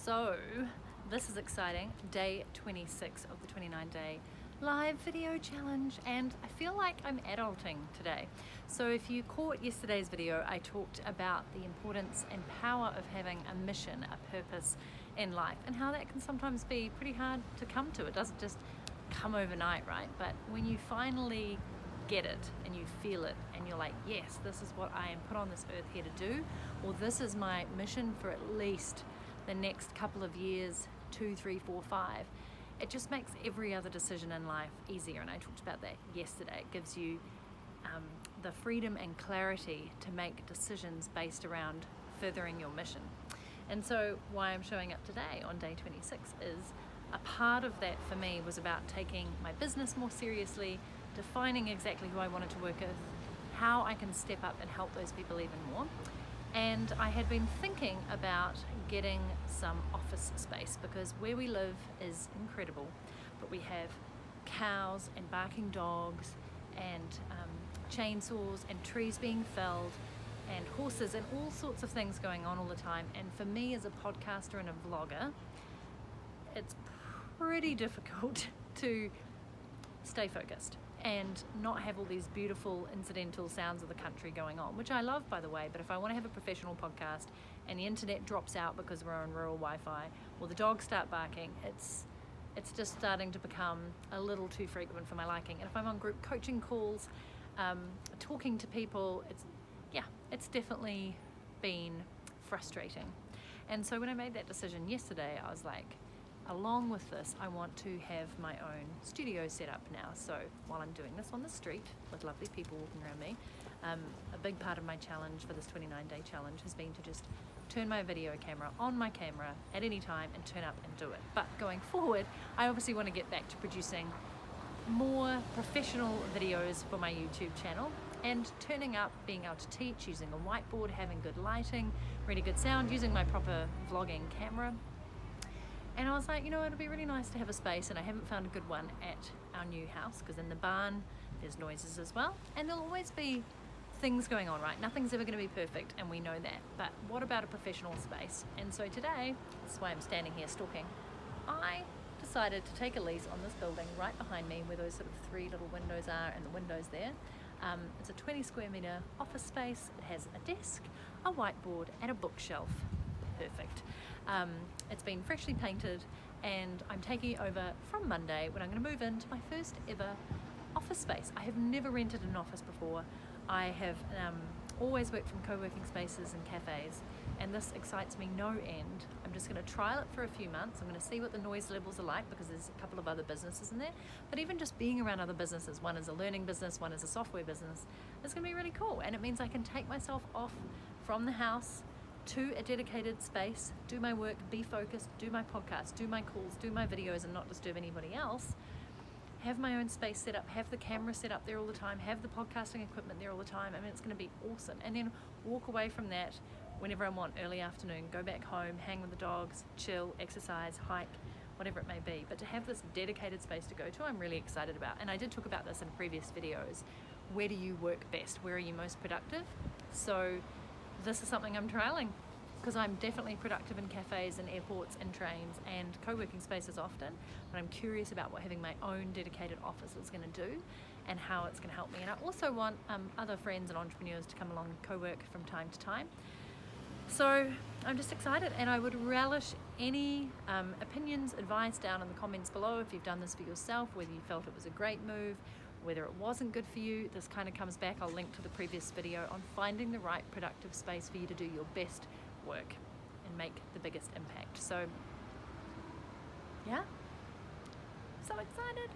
So this is exciting, day 26 of the 29-day live video challenge, and I feel like I'm adulting today. So if you caught yesterday's video, I talked about the importance and power of having a mission, a purpose in life, and how that can sometimes be pretty hard to come to. It doesn't just come overnight, right? But when you finally get it and you feel it and you're like, yes, this is what I am put on this earth here to do, or this is my mission for at least the next couple of years, 2, 3, 4, 5, it just makes every other decision in life easier. And I talked about that yesterday. It gives you the freedom and clarity to make decisions based around furthering your mission. And so why I'm showing up today on day 26 is a part of that for me was about taking my business more seriously, defining exactly who I wanted to work with, how I can step up and help those people even more. And I had been thinking about getting some office space because where we live is incredible, but we have cows and barking dogs and chainsaws and trees being felled and horses and all sorts of things going on all the time. And for me as a podcaster and a vlogger, it's pretty difficult to stay focused and not have all these beautiful incidental sounds of the country going on, which I love, by the way. But if I want to have a professional podcast and the internet drops out because we're on rural Wi-Fi, or the dogs start barking, it's just starting to become a little too frequent for my liking. And if I'm on group coaching calls, talking to people, it's definitely been frustrating. And so when I made that decision yesterday, I was like, along with this, I want to have my own studio set up now. So while I'm doing this on the street with lovely people walking around me, a big part of my challenge for this 29-day challenge has been to just turn my video camera on my camera at any time and turn up and do it. But going forward, I obviously want to get back to producing more professional videos for my YouTube channel and turning up, being able to teach, using a whiteboard, having good lighting, really good sound, using my proper vlogging camera. And I was like, it'll be really nice to have a space, and I haven't found a good one at our new house because in the barn there's noises as well, and there'll always be things going on, right? Nothing's ever going to be perfect, and we know that. But what about a professional space? And so today, that's why I'm standing here stalking, I decided to take a lease on this building right behind me where those sort of 3 little windows are and the windows there. It's a 20 square meter office space. It has a desk, a whiteboard, and a bookshelf. Perfect. It's been freshly painted, and I'm taking it over from Monday when I'm going to move into my first ever office space. I have never rented an office before. I have always worked from co-working spaces and cafes, and this excites me no end. I'm just going to trial it for a few months. I'm going to see what the noise levels are like because there's a couple of other businesses in there. But even just being around other businesses, one is a learning business, one is a software business, it's going to be really cool. And it means I can take myself off from the house to a dedicated space, do my work, be focused, do my podcast, do my calls, do my videos, and not disturb anybody else. Have my own space set up, have the camera set up there all the time, have the podcasting equipment there all the time. I mean, it's going to be awesome. And then walk away from that whenever I want, early afternoon, go back home, hang with the dogs, chill, exercise, hike, whatever it may be. But to have this dedicated space to go to, I'm really excited about. And I did talk about this in previous videos. Where do you work best? Where are you most productive? So this is something I'm trialing because I'm definitely productive in cafes and airports and trains and co-working spaces often, but I'm curious about what having my own dedicated office is going to do and how it's going to help me. And I also want other friends and entrepreneurs to come along and co-work from time to time. So I'm just excited, and I would relish any opinions, advice down in the comments below if you've done this for yourself, whether you felt it was a great move, whether it wasn't good for you. This kind of comes back. I'll link to the previous video on finding the right productive space for you to do your best work and make the biggest impact. So yeah, so excited.